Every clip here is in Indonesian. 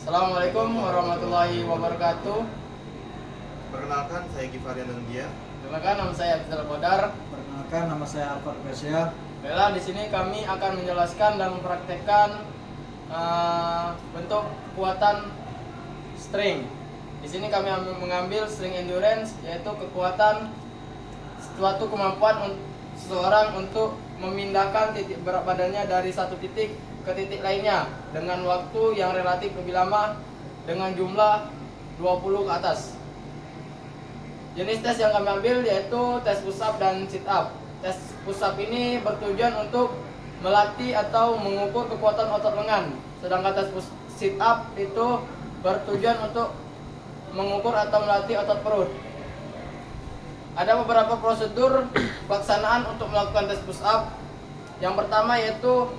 Assalamualaikum warahmatullahi wabarakatuh. Perkenalkan, saya Gifarian Dia. Perkenalkan, nama saya Abdul Qadar. Perkenalkan, nama saya Alfred Gracia. Baiklah, di sini kami akan menjelaskan dan mempraktekkan bentuk kekuatan string. Di sini kami mengambil string endurance, yaitu kekuatan suatu kemampuan seseorang untuk memindahkan titik berat badannya dari satu titik ke titik lainnya dengan waktu yang relatif lebih lama dengan jumlah 20 ke atas. Jenis tes yang kami ambil yaitu tes push up dan sit up. Tes push up ini bertujuan untuk melatih atau mengukur kekuatan otot lengan, sedangkan tes sit up itu bertujuan untuk mengukur atau melatih otot perut. Ada beberapa prosedur pelaksanaan untuk melakukan tes push up. Yang pertama yaitu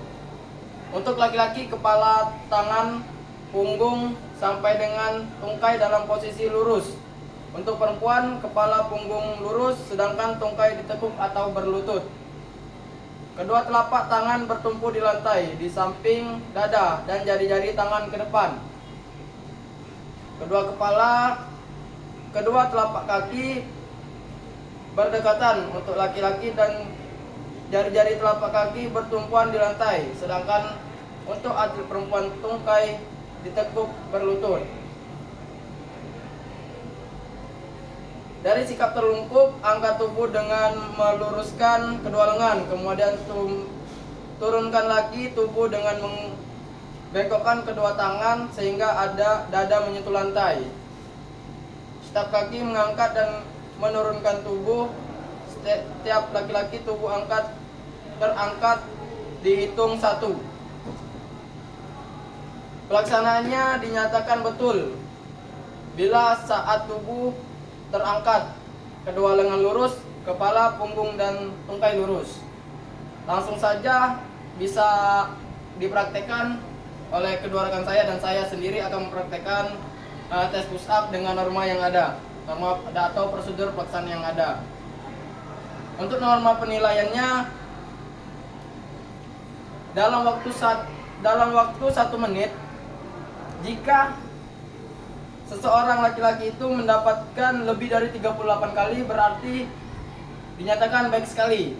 untuk laki-laki, kepala, tangan, punggung sampai dengan tungkai dalam posisi lurus. Untuk perempuan, kepala punggung lurus sedangkan tungkai ditekuk atau berlutut. Kedua telapak tangan bertumpu di lantai di samping dada dan jari-jari tangan ke depan. Kedua telapak kaki berdekatan untuk laki-laki dan jari-jari telapak kaki bertumpuan di lantai, sedangkan untuk atlet perempuan tungkai ditekuk berlutut. Dari sikap terlungkup, angkat tubuh dengan meluruskan kedua lengan, kemudian turunkan lagi tubuh dengan membengkokkan kedua tangan sehingga ada dada menyentuh lantai. Setiap kaki mengangkat dan menurunkan tubuh. Setiap laki-laki tubuh terangkat dihitung 1. Pelaksanaannya dinyatakan betul bila saat tubuh terangkat kedua lengan lurus, kepala, punggung, dan tungkai lurus. Langsung saja bisa dipraktekkan oleh kedua rekan saya dan saya sendiri akan mempraktekkan tes push up dengan norma yang ada, norma atau prosedur pelaksanaan yang ada. Untuk norma penilaiannya dalam waktu 1 menit, jika seseorang laki-laki itu mendapatkan lebih dari 38 kali berarti dinyatakan baik sekali.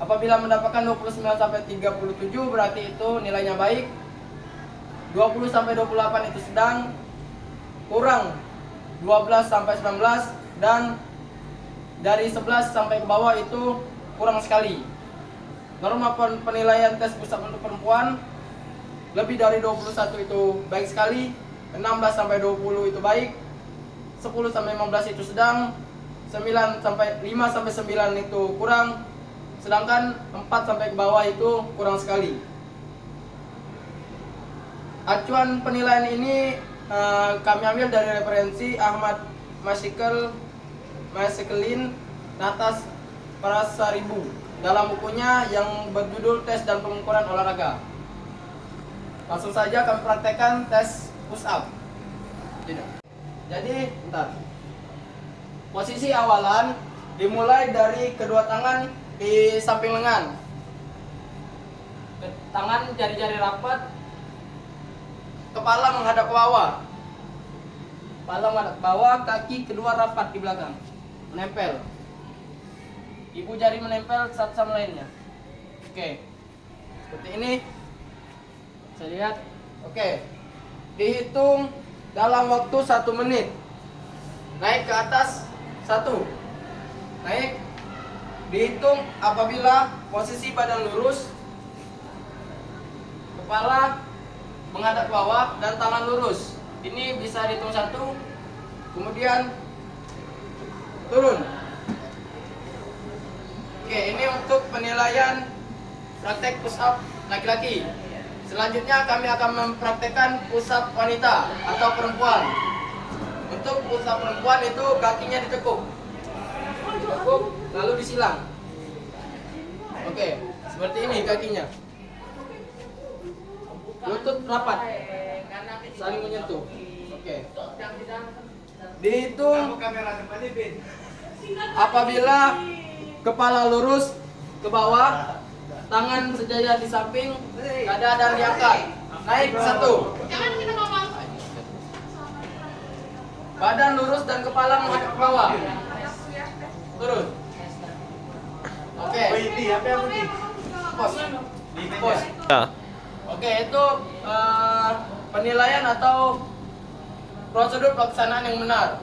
Apabila mendapatkan 29 sampai 37 berarti itu nilainya baik. 20 sampai 28 itu sedang, kurang 12 sampai 19, dan dari 11 sampai ke bawah itu kurang sekali. Norma penilaian tes push up untuk perempuan lebih dari 21 itu baik sekali, 16 sampai 20 itu baik, 10 sampai 15 itu sedang, 5 sampai 9 itu kurang, sedangkan 4 sampai ke bawah itu kurang sekali. Acuan penilaian ini kami ambil dari referensi Ahmad Mashikelin Natas Prasaribu dalam bukunya yang berjudul Tes dan Pengukuran Olahraga. Langsung saja kami praktekkan tes push up. Jadi, posisi awalan dimulai dari kedua tangan di samping lengan. Tangan jari-jari rapat, kepala menghadap ke bawah. Kepala menghadap ke bawah, kaki kedua rapat di belakang, menempel. Ibu jari menempel satu sama lainnya. Oke. Seperti ini. Saya lihat. Oke. Dihitung dalam waktu 1 menit. Naik ke atas 1. Naik. Dihitung apabila posisi badan lurus, kepala menghadap ke bawah dan tangan lurus. Ini bisa dihitung 1. Kemudian turun. Oke, ini untuk penilaian praktek push up laki-laki. Selanjutnya kami akan mempraktekkan push up wanita atau perempuan. Untuk push up perempuan itu kakinya ditekuk, lalu disilang. Oke, seperti ini kakinya. Lutut rapat, saling menyentuh. Oke. Dihitung apabila kepala lurus ke bawah, tangan sejajar di samping, dada dan diangkat. Naik 1. Badan lurus dan kepala menghadap ke bawah. Turun. Oke. Pos. Pos. Oke, itu penilaian atau prosedur pelaksanaan yang benar.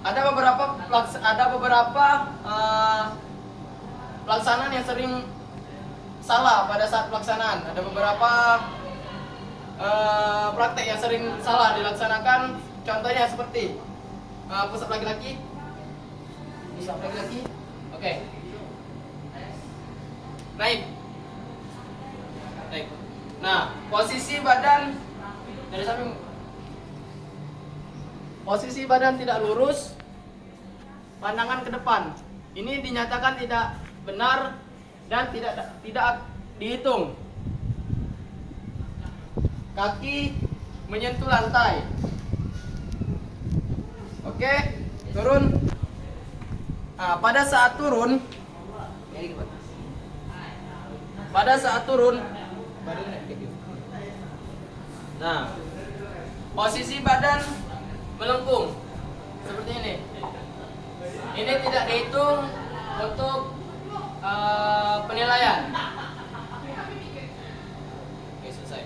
Ada beberapa pelaksanaan yang sering salah pada saat pelaksanaan. Ada beberapa praktek yang sering salah dilaksanakan. Contohnya seperti push up laki-laki. Oke. Naik. Nah, posisi badan dari samping. Posisi badan tidak lurus, pandangan ke depan. Ini dinyatakan tidak benar dan tidak dihitung. Kaki menyentuh lantai. Oke, turun. Nah, pada saat turun, nah, posisi badan melengkung seperti ini. Ini tidak dihitung untuk penilaian. Oke, selesai.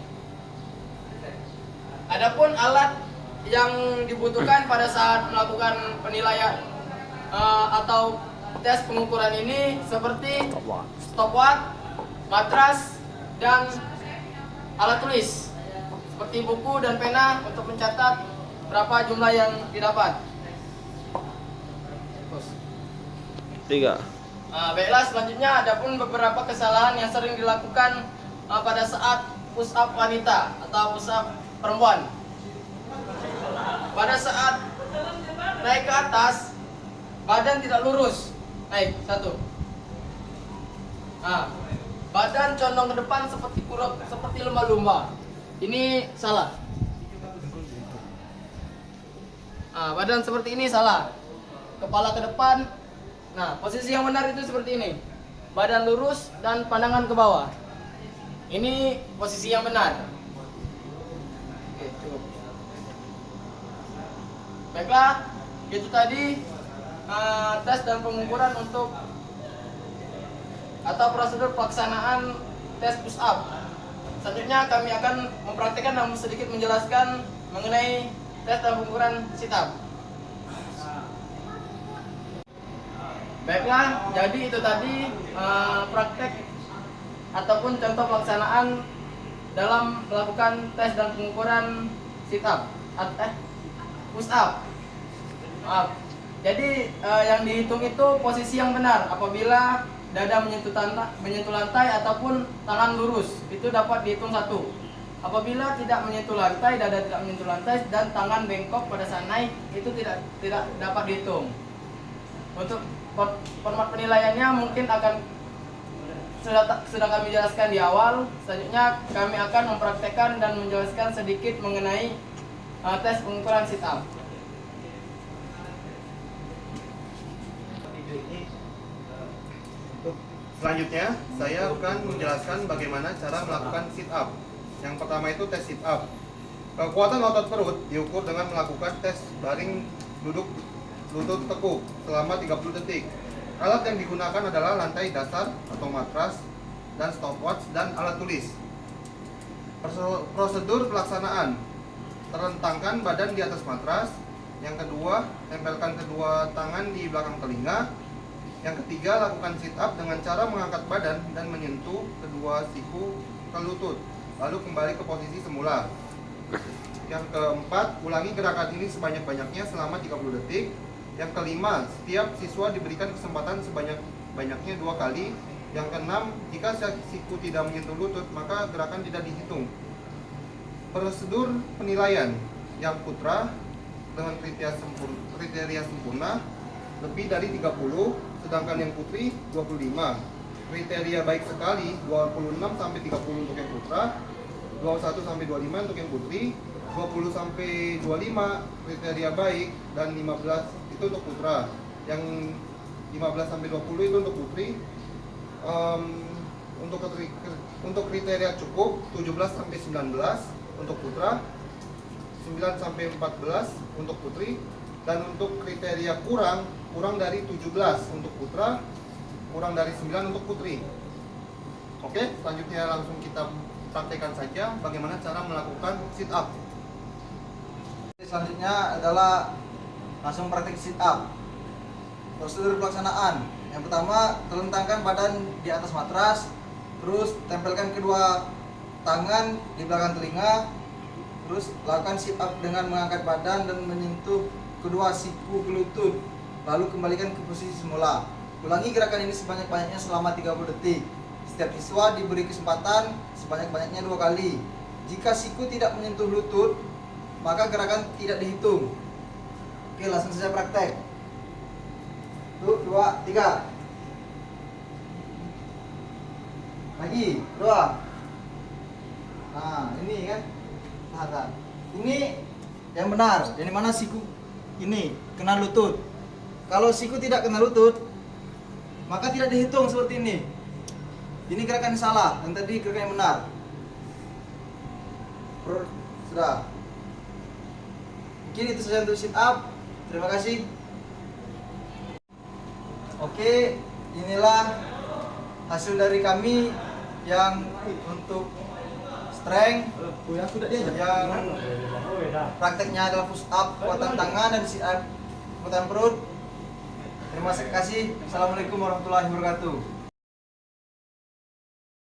Adapun alat yang dibutuhkan pada saat melakukan penilaian atau tes pengukuran ini seperti stopwatch, matras, dan alat tulis seperti buku dan pena untuk mencatat berapa jumlah yang didapat. 3. Baiklah, selanjutnya ada pun beberapa kesalahan yang sering dilakukan pada saat push up wanita atau push up perempuan. Pada saat naik ke atas, badan tidak lurus. Naik 1. Nah, badan condong ke depan seperti lumba-lumba. Ini salah. Nah, badan seperti ini salah. Kepala ke depan. Nah, posisi yang benar itu seperti ini. Badan lurus dan pandangan ke bawah. Ini posisi yang benar. Oke, cukup. Baiklah, itu tadi tes dan pengukuran untuk atau prosedur pelaksanaan tes push up. Selanjutnya kami akan mempraktikkan dan sedikit menjelaskan mengenai tes dan pengukuran sit up. Baiklah, jadi itu tadi praktek ataupun contoh pelaksanaan dalam melakukan tes dan pengukuran sit up, push up. Maaf. Jadi yang dihitung itu posisi yang benar apabila dada menyentuh lantai ataupun tangan lurus, itu dapat dihitung 1. Apabila tidak menyentuh lantai, dada tidak menyentuh lantai dan tangan bengkok pada saat naik, itu tidak dapat dihitung. Untuk format penilaiannya mungkin akan sudah kami jelaskan di awal. Selanjutnya kami akan mempraktekkan dan menjelaskan sedikit mengenai tes pengukuran sit up. Selanjutnya, saya akan menjelaskan bagaimana cara melakukan sit up. Yang pertama itu tes sit up. Kekuatan otot perut diukur dengan melakukan tes baring duduk lutut tekuk selama 30 detik. Alat yang digunakan adalah lantai dasar atau matras dan stopwatch dan alat tulis. Prosedur pelaksanaan: terentangkan badan di atas matras. Yang kedua, tempelkan kedua tangan di belakang telinga. Yang ketiga, lakukan sit up dengan cara mengangkat badan dan menyentuh kedua siku ke lutut, lalu kembali ke posisi semula. Yang keempat, ulangi gerakan ini sebanyak-banyaknya selama 30 detik. Yang kelima, setiap siswa diberikan kesempatan sebanyak-banyaknya 2 kali. Yang keenam, jika siku tidak menyentuh lutut, maka gerakan tidak dihitung. Prosedur penilaian: yang putra dengan kriteria sempurna lebih dari 30, sedangkan yang putri 25. Kriteria baik sekali 26 sampai 30 untuk yang putra, 21 sampai 25 untuk yang putri, 20 sampai 25 kriteria baik, dan 15 itu untuk putra. Yang 15 sampai 20 itu untuk putri. Untuk kriteria cukup 17 sampai 19, untuk putra, 9 sampai 14 untuk putri, dan untuk kriteria kurang dari 17 untuk putra, kurang dari 9 untuk putri. Oke, selanjutnya langsung kita praktekkan saja bagaimana cara melakukan sit up. Selanjutnya adalah langsung praktik sit up. Prosedur pelaksanaan. Yang pertama, telentangkan badan di atas matras, terus tempelkan kedua tangan di belakang telinga, terus lakukan sit up dengan mengangkat badan dan menyentuh kedua siku ke lutut, lalu kembalikan ke posisi semula. Ulangi gerakan ini sebanyak-banyaknya selama 30 detik. Setiap siswa diberi kesempatan sebanyak-banyaknya 2 kali. Jika siku tidak menyentuh lutut, maka gerakan tidak dihitung. Oke, langsung saja praktek. 1, 2, 3. Lagi, 2. Nah, ini kan. Nah. Ini yang benar. Yang mana siku ini kena lutut. Kalau siku tidak kena lutut, maka tidak dihitung seperti ini. Ini gerakan yang salah, dan tadi gerakan yang benar. Sudah. Mungkin itu saja untuk sit up. Terima kasih. Oke, inilah hasil dari kami yang untuk strength, yang prakteknya adalah push up kekuatan tangan dan sit up kekuatan perut. Terima kasih. Assalamualaikum warahmatullahi wabarakatuh.